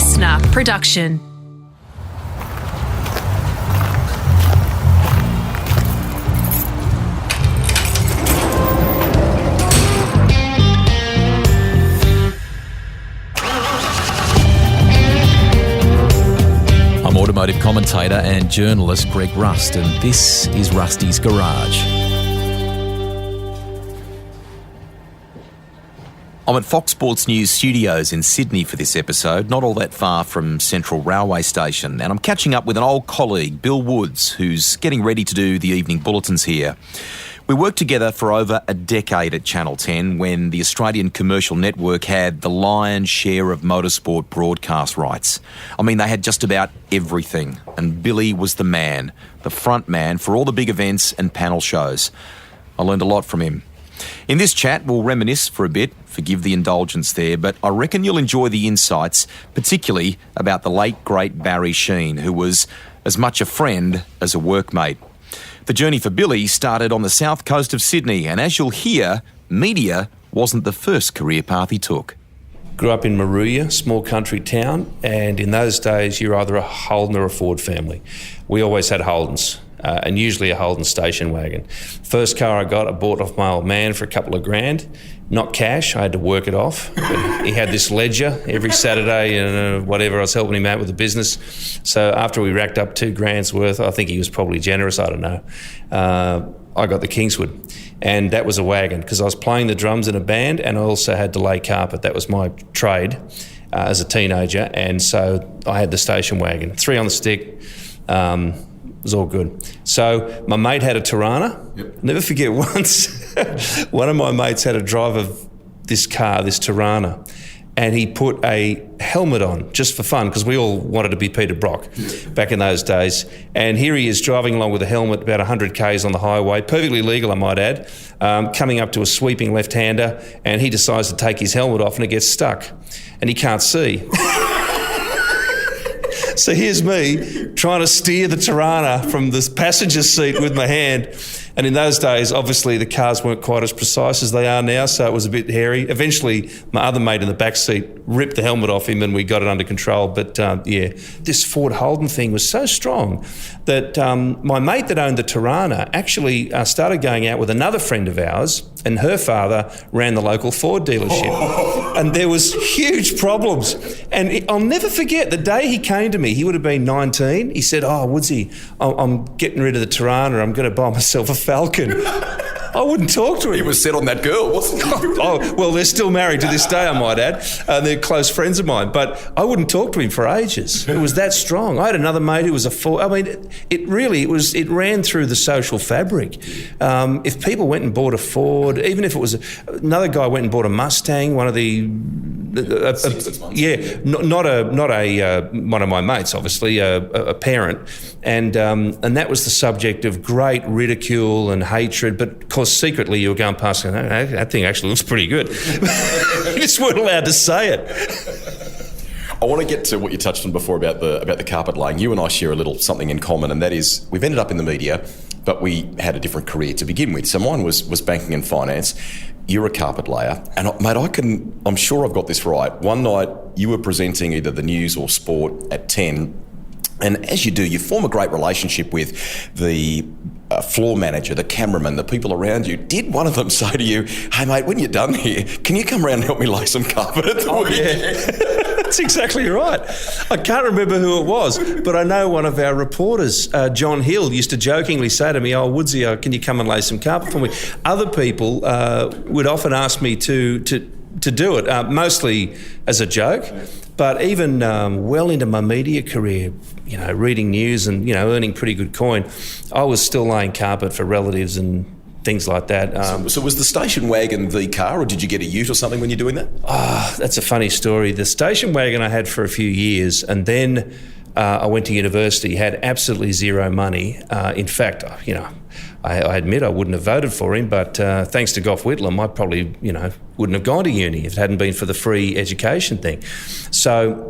listener production. I'm automotive commentator and journalist Greg Rust, and this is Rusty's Garage. I'm at Fox Sports News studios in Sydney for this episode, not all that far from Central Railway Station, and I'm catching up with an old colleague, Bill Woods, who's getting ready to do the evening bulletins here. We worked together for over a decade at Channel 10 when the Australian commercial network had the lion's share of motorsport broadcast rights. I mean, they had just about everything, and Billy was the man, the front man for all the big events and panel shows. I learned a lot from him. In this chat, we'll reminisce for a bit, forgive the indulgence there, but I reckon you'll enjoy the insights, particularly about the late, great Barry Sheene, who was as much a friend as a workmate. The journey for Billy started on the south coast of Sydney, and as you'll hear, media wasn't the first career path he took. Grew up in Moruya, small country town, and in those days you're either a Holden or a Ford family. We always had Holdens, and usually a Holden station wagon. First car I got, I bought off my old man for a couple of grand. Not cash, I had to work it off. But he had this ledger every Saturday and whatever, I was helping him out with the business. So after we racked up $2,000 worth, I think he was probably generous, I don't know, I got the Kingswood. And that was a wagon because I was playing the drums in a band and I also had to lay carpet. That was my trade as a teenager. And so I had the station wagon, 3 on the stick. It was all good. So my mate had a Tirana. Yep. Never forget once, one of my mates had a drive of this car, this Tirana, and he put a helmet on just for fun because we all wanted to be Peter Brock back in those days. And here he is driving along with a helmet about 100 Ks on the highway, perfectly legal I might add, coming up to a sweeping left-hander, and he decides to take his helmet off and it gets stuck and he can't see. So here's me trying to steer the Tirana from the passenger seat with my hand. And in those days, obviously, the cars weren't quite as precise as they are now, so it was a bit hairy. Eventually, my other mate in the back seat ripped the helmet off him and we got it under control. But, this Ford Holden thing was so strong that my mate that owned the Tirana actually started going out with another friend of ours, and her father ran the local Ford dealership. And there was huge problems. And I'll never forget the day he came to me. He would have been 19. He said, Woodsy, I'm getting rid of the Tirana. I'm going to buy myself a Falcon. I wouldn't talk to him. He was set on that girl, wasn't he? Oh, well, they're still married to this day, I might add. They're close friends of mine. But I wouldn't talk to him for ages. It was that strong. I had another mate who was a Ford. I mean, it ran through the social fabric. If people went and bought a Ford, even if it was another guy went and bought a Mustang, one of the not one of my mates, obviously, a parent, and that was the subject of great ridicule and hatred. But of course, secretly, you were going past and that thing actually looks pretty good. You just weren't allowed to say it. I want to get to what you touched on before about the carpet laying. You and I share a little something in common, and that is we've ended up in the media, but we had a different career to begin with. So mine was banking and finance. You're a carpet layer, and mate, I'm sure I've got this right. One night you were presenting either the news or sport at 10, and as you do, you form a great relationship with the floor manager, the cameraman, the people around you. Did one of them say to you, "Hey mate, when you're done here, can you come around and help me lay some carpet at the weekend?" Yeah. That's exactly right. I can't remember who it was, but I know one of our reporters, John Hill, used to jokingly say to me, Woodsy, can you come and lay some carpet for me? Other people would often ask me to do it, mostly as a joke, but even well into my media career, reading news and, earning pretty good coin, I was still laying carpet for relatives and things like that. So was the station wagon the car, or did you get a ute or something when you're doing that? That's a funny story. The station wagon I had for a few years, and then I went to university, had absolutely zero money. In fact, I admit I wouldn't have voted for him, but thanks to Gough Whitlam, I probably, wouldn't have gone to uni if it hadn't been for the free education thing. So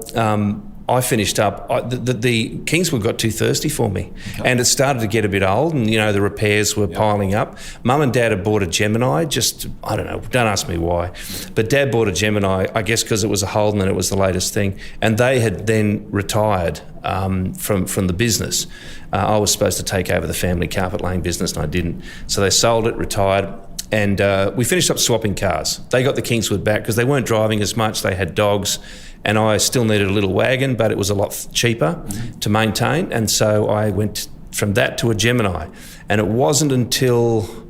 I finished up. The Kingswood got too thirsty for me, and it started to get a bit old, and the repairs were piling up. Mum and Dad had bought a Gemini. I don't know. Don't ask me why, but Dad bought a Gemini. I guess because it was a Holden and it was the latest thing, and they had then retired from the business. I was supposed to take over the family carpet laying business, and I didn't. So they sold it, retired. And we finished up swapping cars. They got the Kingswood back because they weren't driving as much. They had dogs, and I still needed a little wagon, but it was a lot cheaper to maintain. And so I went from that to a Gemini. And it wasn't until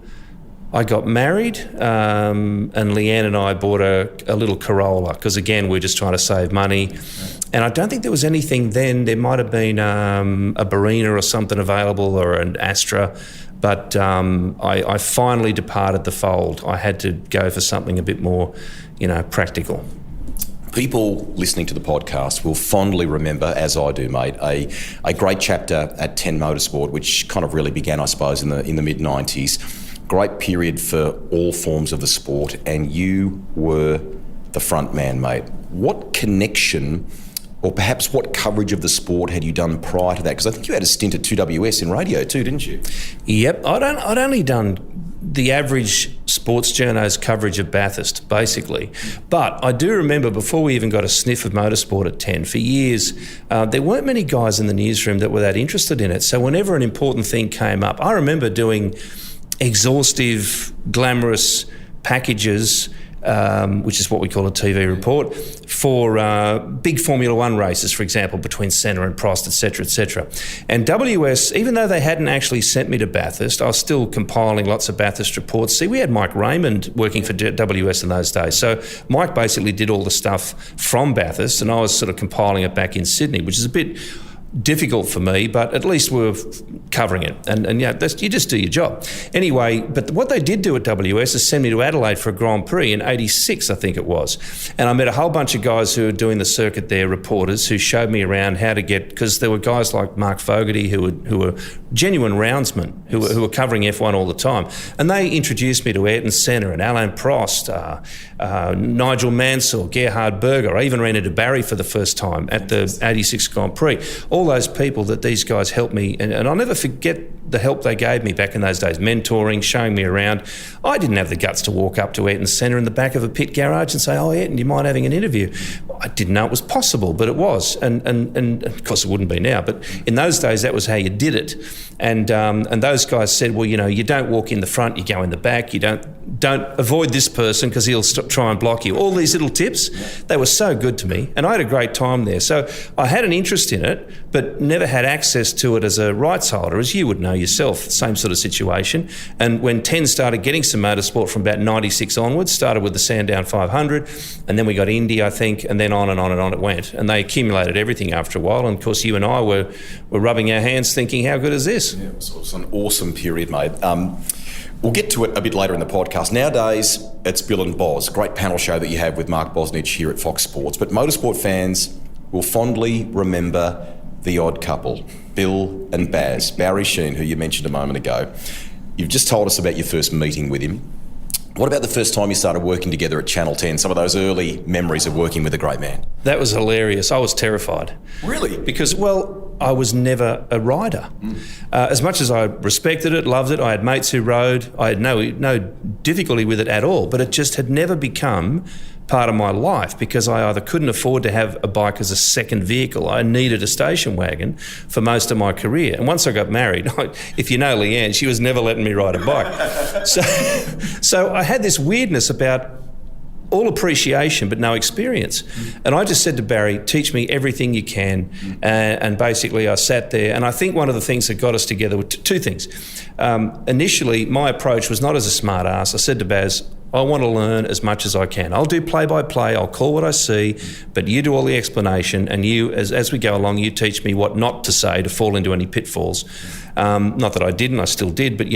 I got married and Leanne and I bought a little Corolla because, again, we're just trying to save money. And I don't think there was anything then. There might have been a Barina or something available, or an Astra. But I finally departed the fold. I had to go for something a bit more, practical. People listening to the podcast will fondly remember, as I do, mate, a great chapter at Ten Motorsport, which kind of really began, I suppose, in the mid-90s. Great period for all forms of the sport, and you were the front man, mate. What connection, or perhaps what coverage of the sport had you done prior to that? Because I think you had a stint at 2WS in radio too, didn't you? Yep. I'd only done the average sports journo's coverage of Bathurst, basically. But I do remember, before we even got a sniff of motorsport at 10, for years, there weren't many guys in the newsroom that were that interested in it. So whenever an important thing came up, I remember doing exhaustive, glamorous packages, which is what we call a TV report, for big Formula One races, for example, between Senna and Prost, etc., etc. And WS, even though they hadn't actually sent me to Bathurst, I was still compiling lots of Bathurst reports. See, we had Mike Raymond working for WS in those days. So Mike basically did all the stuff from Bathurst, and I was sort of compiling it back in Sydney, which is a bit difficult for me, but at least we're covering it. And you just do your job. Anyway, but what they did do at WS is send me to Adelaide for a Grand Prix in 86, I think it was. And I met a whole bunch of guys who were doing the circuit there, reporters, who showed me around how to get, because there were guys like Mark Fogarty who were genuine roundsmen who were covering F1 all the time. And they introduced me to Ayrton Senna and Alain Prost, Nigel Mansell, Gerhard Berger. I even ran into Barry for the first time at the 86 Grand Prix. All those people that these guys helped me, and I'll never forget the help they gave me back in those days, mentoring, showing me around. I didn't have the guts to walk up to Ayrton Senna in the back of a pit garage and say, "Oh, Ayrton, do you mind having an interview?" I didn't know it was possible, but it was, and of course it wouldn't be now, but in those days that was how you did it. And those guys said, well, you don't walk in the front, you go in the back. You don't avoid this person because he'll try and block you. All these little tips, they were so good to me, and I had a great time there. So I had an interest in it, but never had access to it as a rights holder, as you would know yourself, same sort of situation. And when 10 started getting some motorsport from about 96 onwards, started with the Sandown 500, and then we got Indy, I think, and then on and on and on it went. And they accumulated everything after a while, and of course you and I were rubbing our hands thinking, how good is this? Yeah, it was an awesome period, mate. We'll get to it a bit later in the podcast. Nowadays, it's Bill and Boz, great panel show that you have with Mark Bosnich here at Fox Sports. But motorsport fans will fondly remember the odd couple, Bill and Baz, Barry Sheene, who you mentioned a moment ago. You've just told us about your first meeting with him. What about the first time you started working together at Channel 10, some of those early memories of working with a great man? That was hilarious. I was terrified. Really? Because, I was never a rider. As much as I respected it, loved it, I had mates who rode, I had no difficulty with it at all, but it just had never become part of my life because I either couldn't afford to have a bike as a second vehicle. I needed a station wagon for most of my career. And once I got married, if you know Leanne, she was never letting me ride a bike. So I had this weirdness about all appreciation but no experience. And I just said to Barry, teach me everything you can. And basically I sat there, and I think one of the things that got us together were two things. Initially, my approach was not as a smart ass. I said to Baz, I want to learn as much as I can. I'll do play-by-play, I'll call what I see, but you do all the explanation, and you, as we go along, you teach me what not to say to fall into any pitfalls. Not that I didn't, I still did, but,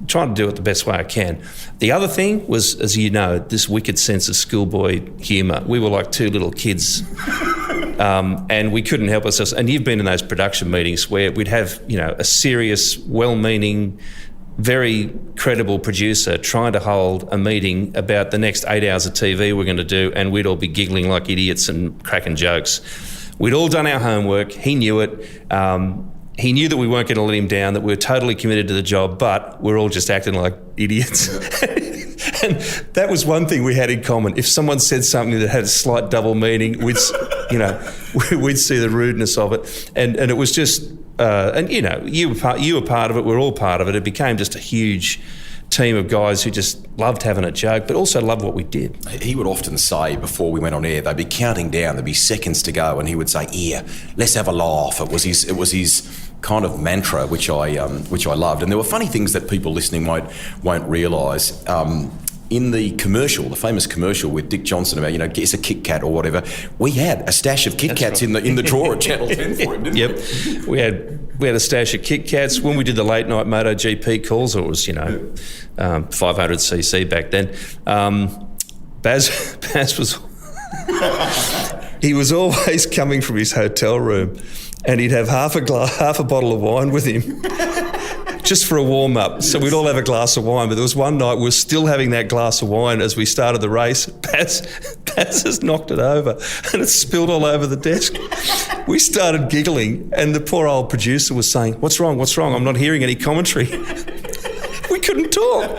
trying to do it the best way I can. The other thing was, as you know, this wicked sense of schoolboy humour. We were like two little kids. And we couldn't help ourselves. And you've been in those production meetings where we'd have, a serious, well-meaning, very credible producer trying to hold a meeting about the next 8 hours of TV we're going to do, and we'd all be giggling like idiots and cracking jokes. We'd all done our homework. He knew it. He knew that we weren't going to let him down, that we were totally committed to the job, but we're all just acting like idiots. And that was one thing we had in common. If someone said something that had a slight double meaning, we'd see the rudeness of it. And it was just, you were part of it, we're all part of it. It became just a huge team of guys who just loved having a joke, but also loved what we did. He would often say before we went on air, they'd be counting down, there'd be seconds to go, and he would say, "Here, let's have a laugh." It was his kind of mantra, which I loved. And there were funny things that people listening won't realise. In the commercial, the famous commercial with Dick Johnson about, guess a Kit Kat or whatever, we had a stash of Kit Kats right. in the drawer at Channel 10 for him, didn't we? We had a stash of Kit Kats. When we did the late night MotoGP calls, it was 500cc back then. Baz was he was always coming from his hotel room, and he'd have half a bottle of wine with him. Just for a warm-up. So we'd all have a glass of wine. But there was one night we were still having that glass of wine as we started the race. Baz has knocked it over and it spilled all over the desk. We started giggling and the poor old producer was saying, "What's wrong? What's wrong? I'm not hearing any commentary." We couldn't talk.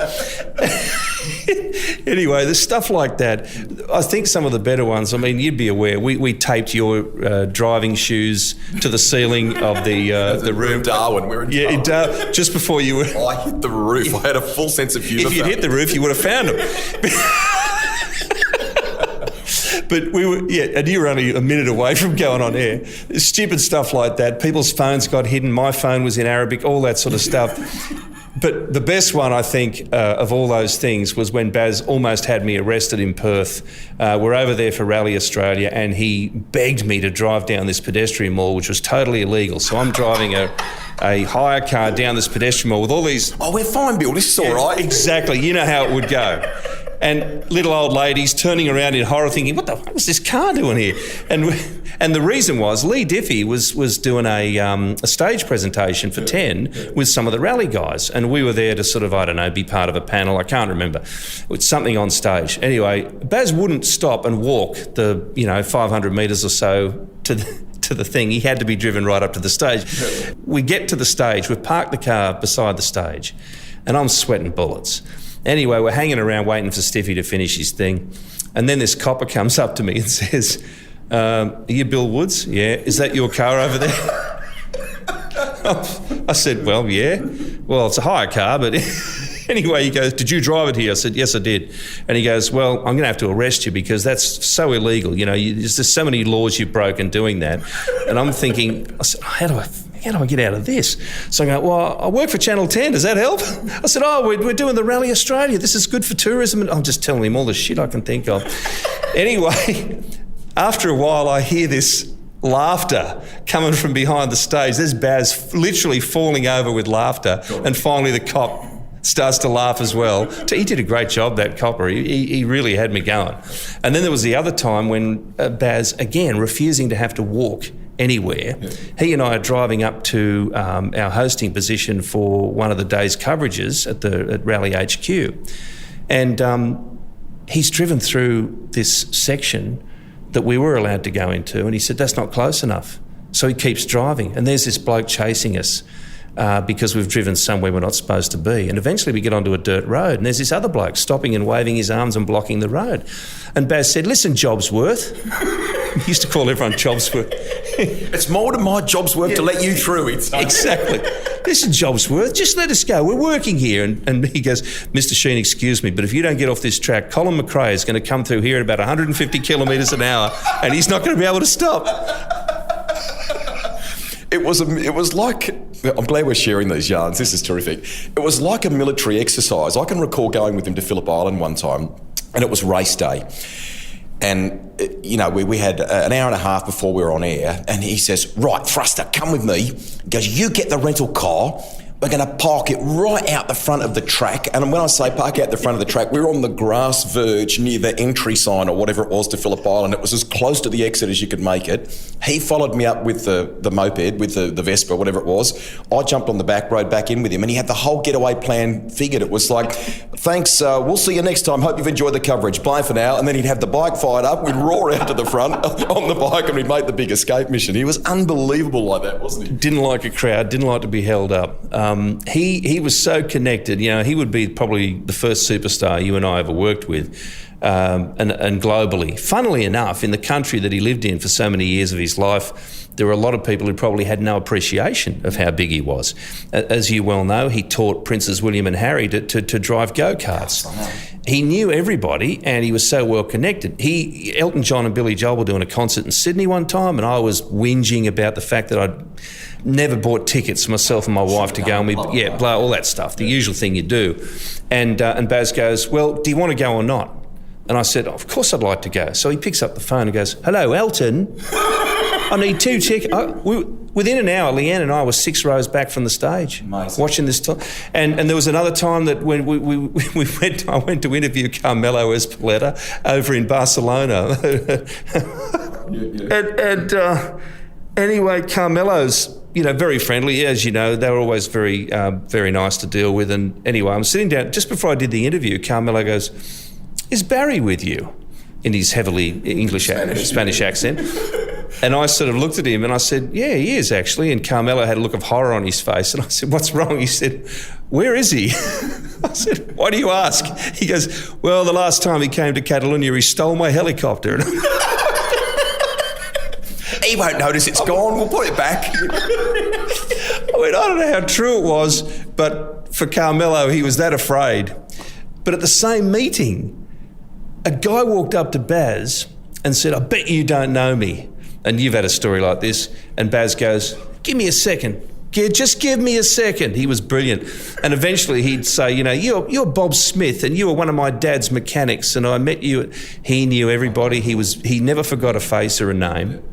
Anyway, there's stuff like that. I think some of the better ones, you'd be aware, we taped your driving shoes to the ceiling of the room. Darwin, we're in Darwin. Yeah, in Darwin, just before you were... I hit the roof. I had a full sense of humour. If you'd hit the roof, you would have found them. But we were, and you were only a minute away from going on air. Stupid stuff like that. People's phones got hidden. My phone was in Arabic, all that sort of stuff. But the best one, I think, of all those things was when Baz almost had me arrested in Perth. We're over there for Rally Australia and he begged me to drive down this pedestrian mall, which was totally illegal. So I'm driving a hire car down this pedestrian mall with all these... "Oh, we're fine, Bill, this is all right." Exactly, you know how it would go. And little old ladies turning around in horror thinking, "What the fuck is this car doing here?" And the reason was Lee Diffie was doing a stage presentation for 10 with some of the rally guys. And we were there to sort of, be part of a panel. I can't remember. It was something on stage. Anyway, Baz wouldn't stop and walk the, 500 metres or so to the thing. He had to be driven right up to the stage. We get to the stage. We've parked the car beside the stage and I'm sweating bullets. Anyway, we're hanging around waiting for Stiffy to finish his thing. And then this copper comes up to me and says, "Are you Bill Woods?" "Yeah." "Is that your car over there?" I said, "Well, yeah." "Well, it's a hire car, but..." Anyway, he goes, "Did you drive it here?" I said, "Yes, I did." And he goes, "Well, I'm going to have to arrest you because that's so illegal. There's just so many laws you've broken doing that." And I'm thinking, I said, how do I get out of this? So I go, "Well, I work for Channel 10. Does that help?" I said, "Oh, we're doing the Rally Australia. This is good for tourism." And I'm just telling him all the shit I can think of. Anyway, after a while, I hear this laughter coming from behind the stage. There's Baz literally falling over with laughter. And finally the cop starts to laugh as well. He did a great job, that copper. He really had me going. And then there was the other time when Baz, again, refusing to have to walk anywhere. Yeah. He and I are driving up to our hosting position for one of the day's coverages at Rally HQ. And he's driven through this section that we were allowed to go into, and he said, "That's not close enough." So he keeps driving, and there's this bloke chasing us because we've driven somewhere we're not supposed to be. And eventually we get onto a dirt road, and there's this other bloke stopping and waving his arms and blocking the road. And Baz said, "Listen, Jobsworth." He used to call everyone Jobsworth. "It's more than my job's worth to let you through." Exactly. "Listen, Jobsworth, just let us go. We're working here." And he goes, "Mr. Sheene, excuse me, but if you don't get off this track, Colin McRae is going to come through here at about 150 kilometres an hour and he's not going to be able to stop." It was like, I'm glad we're sharing these yarns, this is terrific. It was like a military exercise. I can recall going with him to Phillip Island one time, and it was race day. And, we had an hour and a half before we were on air, and he says, "Right, Thruster, come with me." He goes, "You get the rental car, we're going to park it right out the front of the track. And when I say park out the front of the track, we were on the grass verge near the entry sign or whatever it was to Phillip Island. It was as close to the exit as you could make it. He followed me up with the moped, with the Vespa, whatever it was. I jumped on the back road back in with him, and he had the whole getaway plan figured. It was like, thanks, we'll see you next time. Hope you've enjoyed the coverage. Bye for now. And then he'd have the bike fired up. We'd roar out to the front on the bike, and we'd make the big escape mission. He was unbelievable like that, wasn't he? Didn't like a crowd, didn't like to be held up. He was so connected. You know, he would be probably the first superstar you and I ever worked with, and globally. Funnily enough, in the country that he lived in for so many years of his life, there were a lot of people who probably had no appreciation of how big he was. As you well know, he taught Princes William and Harry to drive go-karts. He knew everybody, and he was so well connected. Elton John and Billy Joel were doing a concert in Sydney one time, and I was whinging about the fact that I'd never bought tickets for myself and my wife to go, and all that stuff, the usual thing you do. And Baz goes, well, do you want to go or not? And I said, of course I'd like to go. So he picks up the phone and goes, hello, Elton. I need 2 tickets. Within an hour, Leanne and I were 6 rows back from the stage. Amazing. Watching this. And there was another time that when I went to interview Carmelo Ezpeleta over in Barcelona. Anyway, Carmelo's, very friendly, as you know. They were always very, very nice to deal with. And anyway, I'm sitting down, just before I did the interview, Carmelo goes, is Barry with you? In his heavily Spanish accent. And I sort of looked at him and I said, yeah, he is actually. And Carmelo had a look of horror on his face. And I said, what's wrong? He said, where is he? I said, why do you ask? He goes, well, the last time he came to Catalonia, he stole my helicopter. He won't notice it's gone. We'll put it back. I don't know how true it was, but for Carmelo, he was that afraid. But at the same meeting, a guy walked up to Baz and said, I bet you don't know me. And you've had a story like this. And Baz goes, give me a second. Just give me a second. He was brilliant. And eventually he'd say, you're Bob Smith and you were one of my dad's mechanics and I met you. He knew everybody. He never forgot a face or a name.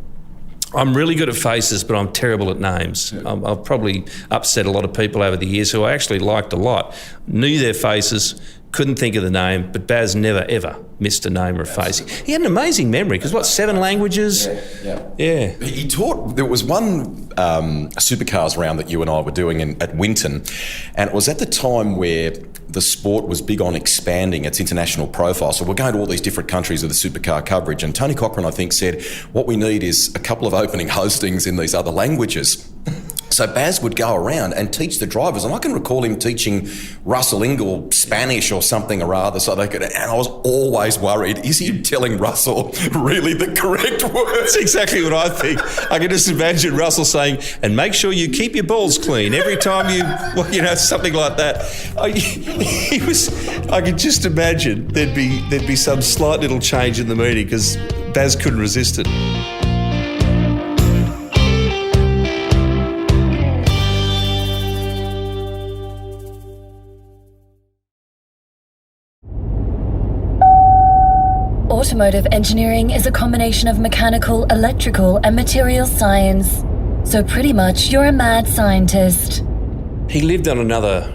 I'm really good at faces, but I'm terrible at names. I've probably upset a lot of people over the years who I actually liked a lot. Knew their faces, couldn't think of the name, but Baz never, ever missed a name or a face. He had an amazing memory, because 7 languages? Yeah. He taught, there was one supercars round that you and I were doing at Winton, and it was at the time where the sport was big on expanding its international profile. So we're going to all these different countries with the supercar coverage, and Tony Cochran, I think, said, what we need is a couple of opening hostings in these other languages. So Baz would go around and teach the drivers, and I can recall him teaching Russell Ingall Spanish or something or other, so they could. And I was always worried: is he telling Russell really the correct words? That's exactly what I think. I can just imagine Russell saying, "And make sure you keep your balls clean every time something like that." I could just imagine there'd be some slight little change in the meeting because Baz couldn't resist it. Automotive engineering is a combination of mechanical, electrical, and materials science. So pretty much you're a mad scientist. He lived on another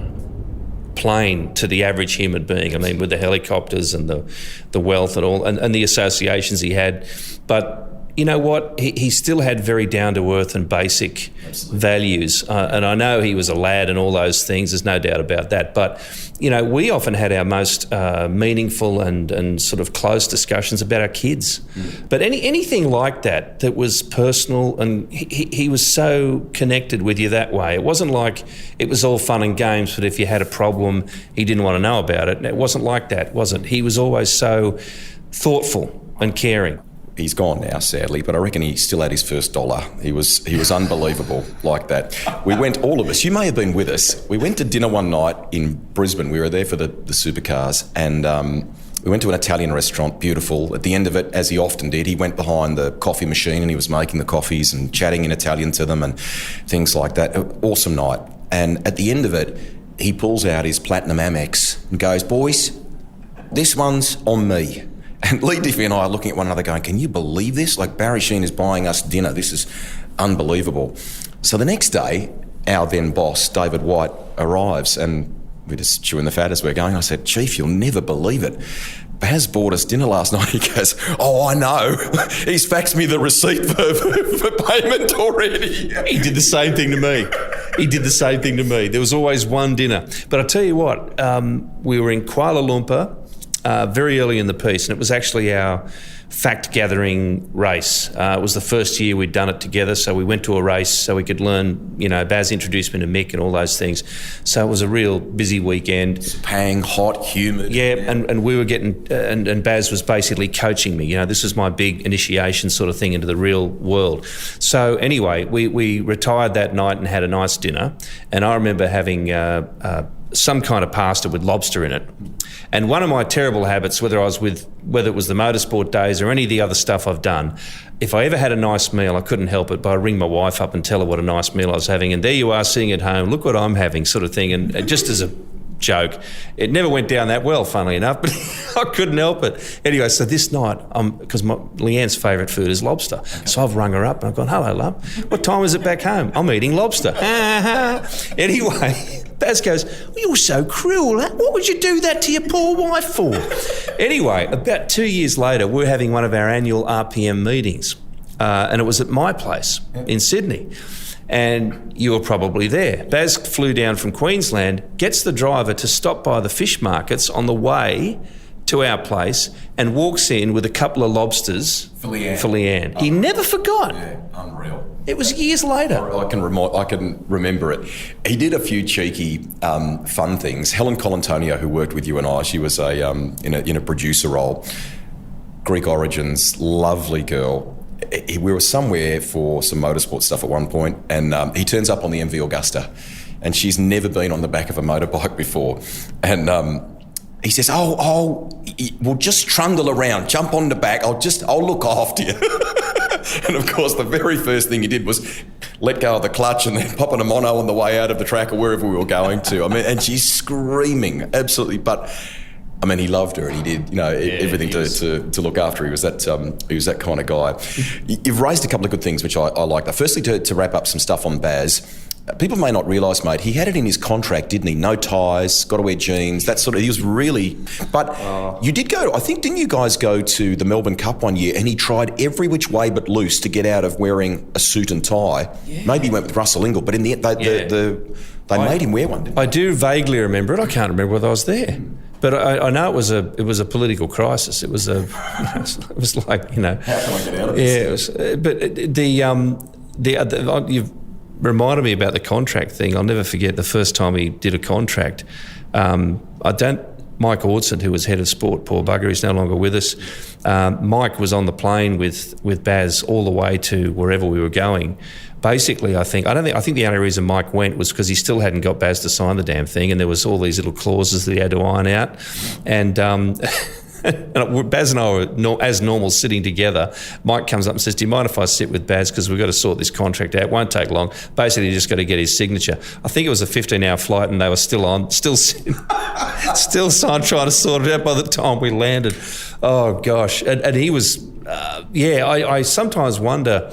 plane to the average human being. I mean, with the helicopters and the wealth and all, and the associations he had. But you know what? He still had very down-to-earth and basic values. And I know he was a lad and all those things. There's no doubt about that. But, we often had our most meaningful and sort of close discussions about our kids. But anything like that was personal, and he was so connected with you that way. It wasn't like it was all fun and games, but if you had a problem, he didn't want to know about it. It wasn't like that, was it? He was always so thoughtful and caring. He's gone now, sadly, but I reckon he still had his first dollar. He was unbelievable like that. We went, all of us, you may have been with us, we went to dinner one night in Brisbane. We were there for the supercars, and we went to an Italian restaurant, beautiful. At the end of it, as he often did, he went behind the coffee machine and he was making the coffees and chatting in Italian to them and things like that. Awesome night. And at the end of it, he pulls out his Platinum Amex and goes, boys, this one's on me. And Lee Diffie and I are looking at one another going, can you believe this? Like, Barry Sheene is buying us dinner. This is unbelievable. So the next day, our then boss, David White, arrives, and we're just chewing the fat as we're going. I said, Chief, you'll never believe it. Baz bought us dinner last night. He goes, oh, I know. He's faxed me the receipt for payment already. He did the same thing to me. There was always one dinner. But I tell you what, we were in Kuala Lumpur very early in the piece, and it was actually our fact-gathering race. It was the first year we'd done it together, so we went to a race so we could learn, Baz introduced me to Mick and all those things. So it was a real busy weekend. Pang, hot, humid. Yeah, and we were getting, and Baz was basically coaching me. This was my big initiation sort of thing into the real world. So anyway, we retired that night and had a nice dinner, and I remember having some kind of pasta with lobster in it. And one of my terrible habits, whether it was the motorsport days or any of the other stuff I've done, if I ever had a nice meal, I couldn't help it, but I'd ring my wife up and tell her what a nice meal I was having. And there you are sitting at home, look what I'm having, sort of thing. And just as a joke, it never went down that well, funnily enough, but I couldn't help it. Anyway, so this night, because Leanne's favourite food is lobster. Okay. So I've rung her up and I've gone, hello, love, what time is it back home? I'm eating lobster. Anyway, Baz goes, well, you're so cruel. What would you do that to your poor wife for? Anyway, about 2 years later, we're having one of our annual RPM meetings, and it was at my place in Sydney. And you were probably there. Baz flew down from Queensland, gets the driver to stop by the fish markets on the way to our place and walks in with a couple of lobsters for Leanne. He never forgot. Yeah, unreal. It was years later. I can remember it. He did a few cheeky, fun things. Helen Colantonio, who worked with you and I, she was in a producer role. Greek origins, lovely girl. We were somewhere for some motorsport stuff at one point, and he turns up on the MV Augusta, and she's never been on the back of a motorbike before, and he says, we'll just trundle around, jump on the back, I'll look after you. And of course, the very first thing he did was let go of the clutch and then pop on a mono on the way out of the track or wherever we were going to. I mean, and she's screaming, absolutely, but I mean, he loved her and he did, everything to look after her. He was that kind of guy. You've raised a couple of good things, which I like. Firstly, to wrap up some stuff on Baz, people may not realise, mate, he had it in his contract, didn't he? No ties, got to wear jeans, that sort of. He was really. But you did go. I think, didn't you guys go to the Melbourne Cup one year? And he tried every which way but loose to get out of wearing a suit and tie. Yeah. Maybe he went with Russell Ingall, but in the end, they made him wear one. Didn't they? I do vaguely remember it. I can't remember whether I was there. But I know it was a political crisis. It was like, How can I get out of this? Yeah, but you've reminded me about the contract thing. I'll never forget the first time he did a contract. Mike Orson, who was head of sport, poor bugger, he's no longer with us. Mike was on the plane with Baz all the way to wherever we were going. Basically, I think the only reason Mike went was because he still hadn't got Baz to sign the damn thing, and there was all these little clauses that he had to iron out. And Baz and I were as normal sitting together. Mike comes up and says, "Do you mind if I sit with Baz, because we've got to sort this contract out? It won't take long. Basically, you just got to get his signature." I think it was a 15-hour flight, and they were still trying to sort it out by the time we landed. Oh gosh, and he was, I sometimes wonder.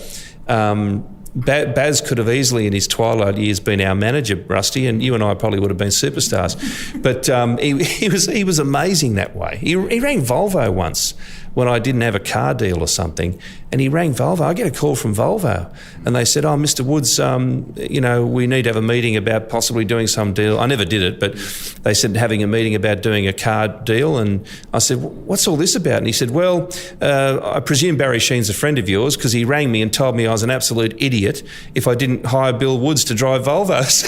Baz could have easily, in his twilight years, been our manager, Rusty, and you and I probably would have been superstars. But he was amazing that way. He rang Volvo once when I didn't have a car deal or something, and he rang Volvo. I get a call from Volvo, and they said, "Oh, Mr. Woods, we need to have a meeting about possibly doing some deal." I never did it, but they said having a meeting about doing a car deal, and I said, "What's all this about?" And he said, "Well, I presume Barry Sheene's a friend of yours, because he rang me and told me I was an absolute idiot if I didn't hire Bill Woods to drive Volvos."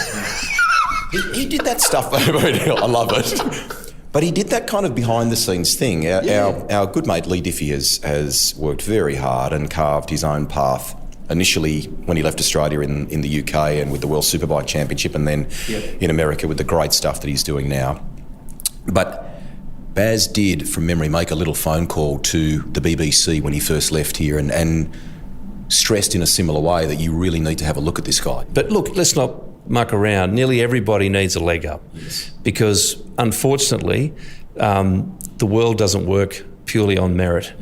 He did that stuff. I love it. But he did that kind of behind-the-scenes thing. Our good mate Lee Diffie has worked very hard and carved his own path. Initially, when he left Australia in the UK and with the World Superbike Championship, and then in America with the great stuff that he's doing now. But Baz did, from memory, make a little phone call to the BBC when he first left here and stressed in a similar way that you really need to have a look at this guy. But look, let's not muck around. Nearly everybody needs a leg up, because unfortunately the world doesn't work purely on merit.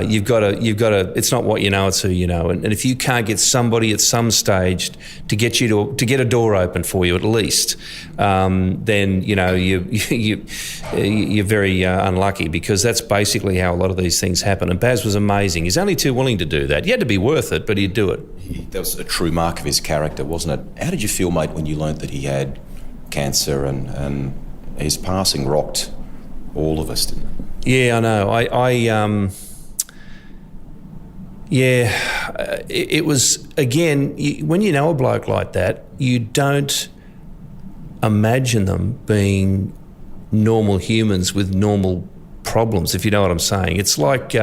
You've got to. It's not what you know; it's who you know. And if you can't get somebody at some stage to get a door open for you at least, then you're very unlucky, because that's basically how a lot of these things happen. And Baz was amazing. He's only too willing to do that. You had to be worth it, but he'd do it. That was a true mark of his character, wasn't it? How did you feel, mate, when you learnt that he had cancer and his passing rocked all of us, didn't it? Yeah, I know. It was, again, when you know a bloke like that, you don't imagine them being normal humans with normal problems, if you know what I'm saying. It's like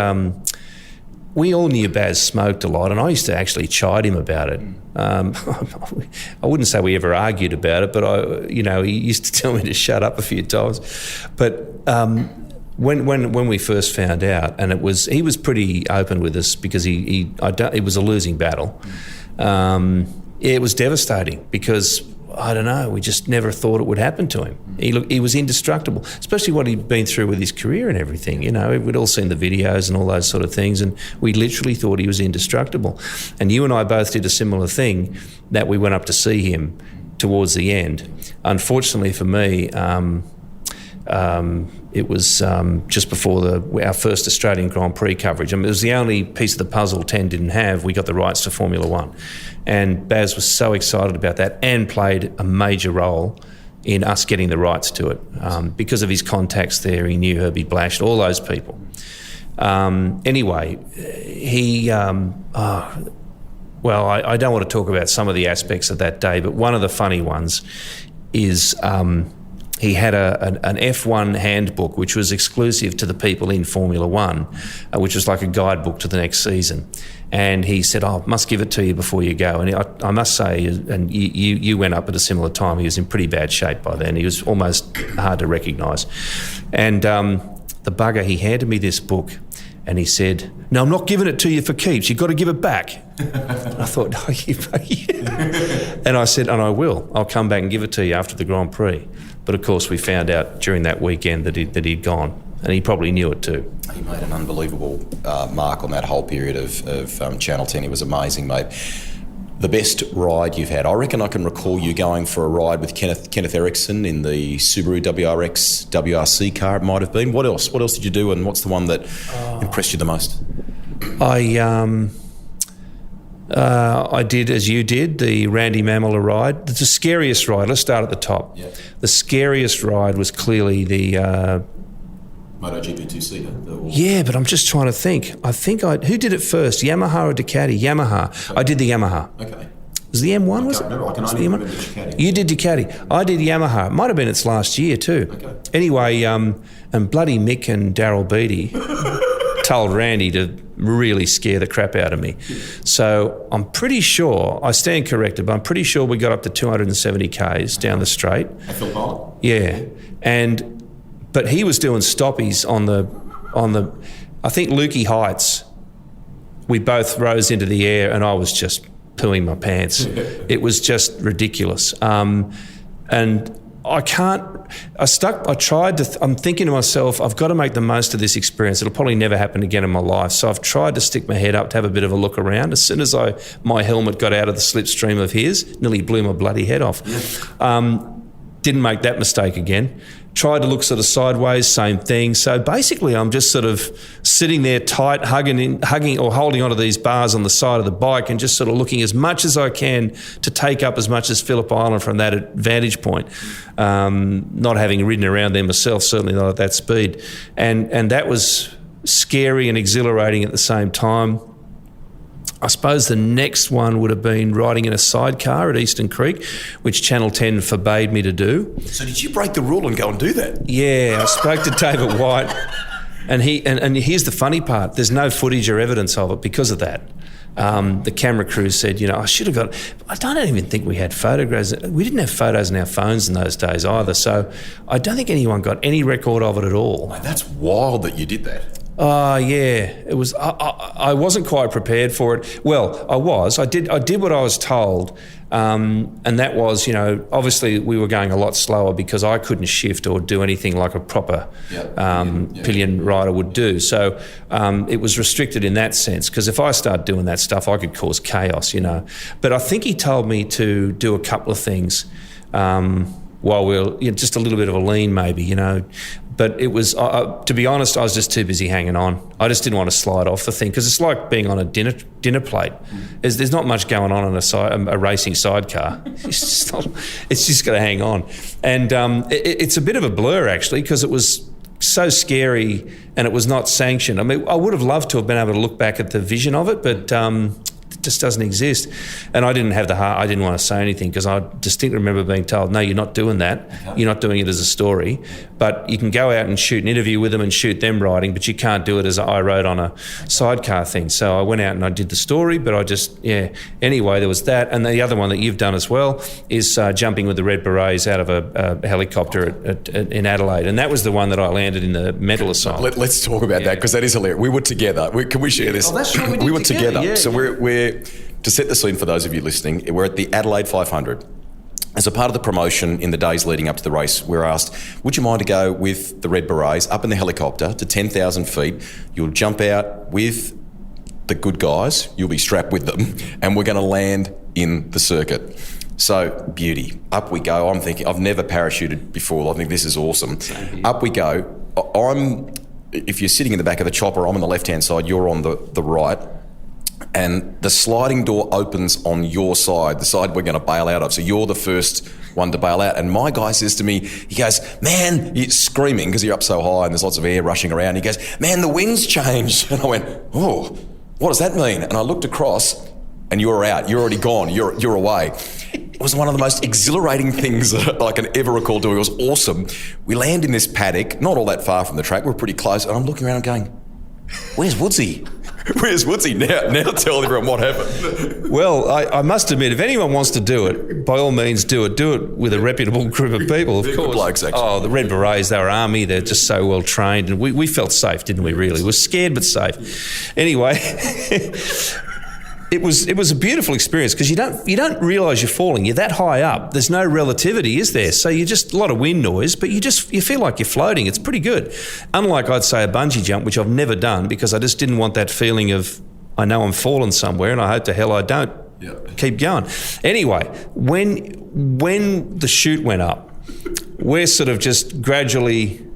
we all knew Baz smoked a lot, and I used to actually chide him about it. I wouldn't say we ever argued about it, but he used to tell me to shut up a few times. But when we first found out, and he was pretty open with us, because it was a losing battle. It was devastating, because I don't know, we just never thought it would happen to him. He was indestructible, especially what he'd been through with his career and everything. We'd all seen the videos and all those sort of things, and we literally thought he was indestructible. And you and I both did a similar thing, that we went up to see him towards the end. Unfortunately for me, it was just before our first Australian Grand Prix coverage. I mean, it was the only piece of the puzzle Ten didn't have. We got the rights to Formula One. And Baz was so excited about that, and played a major role in us getting the rights to it. Because of his contacts there, he knew Herbie Blash, all those people. Anyway, I don't want to talk about some of the aspects of that day, but one of the funny ones is he had an F1 handbook, which was exclusive to the people in Formula One, which was like a guidebook to the next season. And he said, I must give it to you before you go. And I must say, and you went up at a similar time, he was in pretty bad shape by then. He was almost hard to recognise. And the bugger, he handed me this book, and he said, no, I'm not giving it to you for keeps. You've got to give it back. I thought, and I said, and I will. I'll come back and give it to you after the Grand Prix. But of course, we found out during that weekend that he'd gone, and he probably knew it too. He made an unbelievable mark on that whole period of Channel 10. He was amazing, mate. The best ride you've had? I reckon I can recall you going for a ride with Kenneth Eriksson in the Subaru WRX WRC car, it might have been. What else? What else did you do, and what's the one that impressed you the most? I did, as you did, the Randy Mamela ride. The scariest ride, let's start at the top. Yeah. The scariest ride was clearly the... MotoGP 2-seater? Yeah, but I'm just trying to think. Who did it first, Yamaha or Ducati? Yamaha. Okay. I did the Yamaha. Okay. Was the M1, was it? I can only remember Ducati. You did Ducati. I did Yamaha. It might have been its last year too. Okay. Anyway, and bloody Mick and Daryl Beattie told Randy to really scare the crap out of me. So I'm pretty sure, I stand corrected, but I'm pretty sure we got up to 270 Ks down the straight. I feel bad. Yeah. But he was doing stoppies on the I think Lukey Heights. We both rose into the air, and I was just pooing my pants. It was just ridiculous. And I'm thinking to myself, I've got to make the most of this experience. It'll probably never happen again in my life. So I've tried to stick my head up to have a bit of a look around. As soon as my helmet got out of the slipstream of his, nearly blew my bloody head off. Didn't make that mistake again. Tried to look sort of sideways, same thing. So basically I'm just sort of sitting there tight, hugging or holding onto these bars on the side of the bike, and just sort of looking as much as I can to take up as much as Phillip Island from that vantage point. Not having ridden around there myself, certainly not at that speed. And that was scary and exhilarating at the same time. I suppose the next one would have been riding in a sidecar at Eastern Creek, which Channel 10 forbade me to do. So did you break the rule and go and do that? Yeah, I spoke to David White, and here's the funny part. There's no footage or evidence of it because of that. The camera crew said, I should have got... I don't even think we had photographs. We didn't have photos in our phones in those days either, so I don't think anyone got any record of it at all. Mate, that's wild that you did that. Oh, yeah. It was. I wasn't quite prepared for it. Well, I was. I did what I was told, and that was, obviously we were going a lot slower because I couldn't shift or do anything like a proper pillion rider would do. So it was restricted in that sense, because if I start doing that stuff, I could cause chaos, But I think he told me to do a couple of things while we're just a little bit of a lean, maybe, But it was, to be honest, I was just too busy hanging on. I just didn't want to slide off the thing, because it's like being on a dinner plate. There's not much going on a racing sidecar. It's just got to hang on. And it's a bit of a blur, actually, because it was so scary and it was not sanctioned. I mean, I would have loved to have been able to look back at the vision of it, but it just doesn't exist. And I didn't have the heart. I didn't want to say anything, because I distinctly remember being told, no, you're not doing that. You're not doing it as a story. But you can go out and shoot an interview with them and shoot them riding, but you can't do it as I rode on a sidecar thing. So I went out and I did the story, but Anyway, there was that. And the other one that you've done as well is jumping with the Red Berets out of a helicopter in Adelaide. And that was the one that I landed in the medal asylum. Let's talk about that, because that is hilarious. We were together. Can we share this? Oh, that's right. We were together. Yeah, so we're to set the scene for those of you listening, we're at the Adelaide 500. As a part of the promotion in the days leading up to the race, we're asked, would you mind to go with the Red Berets up in the helicopter to 10,000 feet? You'll jump out with the good guys, you'll be strapped with them, and we're going to land in the circuit. So, beauty. Up we go. I'm thinking, I've never parachuted before. I think this is awesome. Up we go. If you're sitting in the back of the chopper, I'm on the left-hand side, you're on the right. And the sliding door opens on your side, the side we're going to bail out of. So you're the first one to bail out. And my guy says to me, he goes, man, he's screaming because you're up so high and there's lots of air rushing around. He goes, man, the wind's changed. And I went, oh, what does that mean? And I looked across and you're out. You're already gone. You're away. It was one of the most exhilarating things that I can ever recall doing. It was awesome. We land in this paddock, not all that far from the track. We're pretty close. And I'm looking around and going, where's Woodsy? Where's Woodsy? Now tell everyone what happened. Well, I must admit, if anyone wants to do it, by all means do it. Do it with a reputable group of people, of course. Good blokes, actually. Oh, the Red Berets, they were army. They're just so well trained. And we felt safe, didn't we, really? We were scared but safe. Anyway, it was a beautiful experience, because you don't realise you're falling. You're that high up. There's no relativity, is there? So you just, a lot of wind noise, but you feel like you're floating. It's pretty good. Unlike, I'd say, a bungee jump, which I've never done, because I just didn't want that feeling of, I know I'm falling somewhere and I hope to hell I don't. Yep. Keep going. Anyway, when the chute went up, we're sort of just gradually,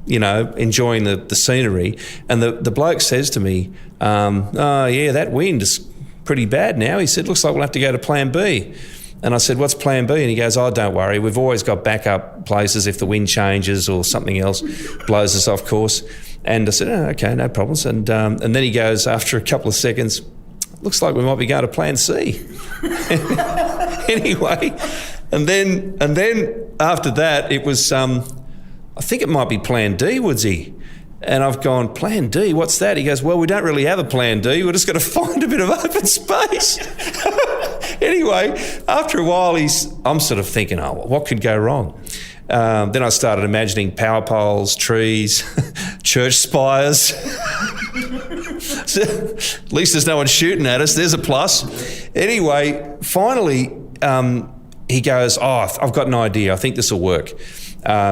enjoying the scenery, and the bloke says to me, oh yeah, that wind is pretty bad now. He said, looks like we'll have to go to plan B. And I said, what's plan B? And he goes, oh, don't worry, we've always got backup places if the wind changes or something else blows us off course. And I said, oh, okay, no problems. And then he goes, after a couple of seconds, looks like we might be going to plan C. Anyway, and then after that, it was, I think it might be plan D, Woodsy. And I've gone, plan D, what's that? He goes, well, we don't really have a plan D. We're just going to find a bit of open space. Anyway, after a while, I'm sort of thinking, oh, what could go wrong? Then I started imagining power poles, trees, church spires. So, at least there's no one shooting at us. There's a plus. Anyway, finally, he goes, oh, I've got an idea. I think this will work.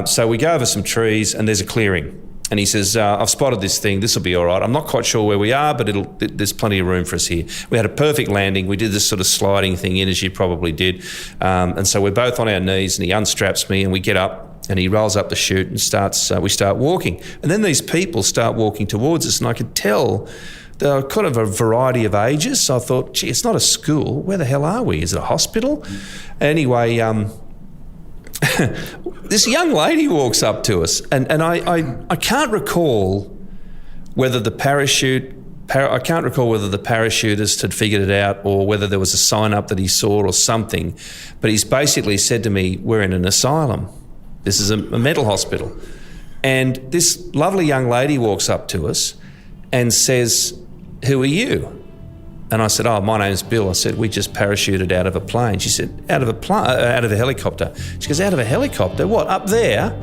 So we go over some trees and there's a clearing. And he says, I've spotted this thing. This will be all right. I'm not quite sure where we are, but there's plenty of room for us here. We had a perfect landing. We did this sort of sliding thing in, as you probably did. And so we're both on our knees, and he unstraps me, and we get up, and he rolls up the chute and we start walking. And then these people start walking towards us, and I could tell they were kind of a variety of ages. So I thought, gee, it's not a school. Where the hell are we? Is it a hospital? Anyway, this young lady walks up to us, and I can't recall whether the parachutist had figured it out, or whether there was a sign up that he saw or something. But he's basically said to me, we're in an asylum. This is a mental hospital. And this lovely young lady walks up to us and says, who are you? And I said, oh, my name's Bill. I said, we just parachuted out of a plane. She said, out of a helicopter. She goes, out of a helicopter? What, up there?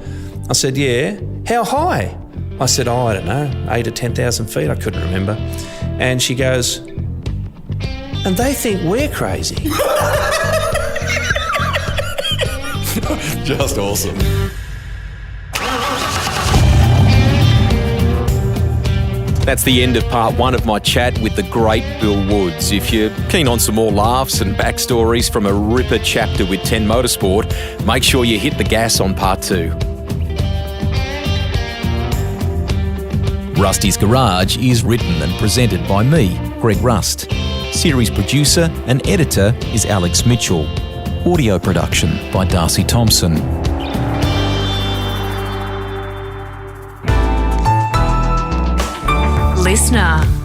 I said, yeah. How high? I said, I don't know, 8 or 10,000 feet, I couldn't remember. And she goes, and they think we're crazy. Just awesome. That's the end of part 1 of my chat with the great Bill Woods. If you're keen on some more laughs and backstories from a ripper chapter with Ten Motorsport, make sure you hit the gas on part 2. Rusty's Garage is written and presented by me, Greg Rust. Series producer and editor is Alex Mitchell. Audio production by Darcy Thompson. Listener.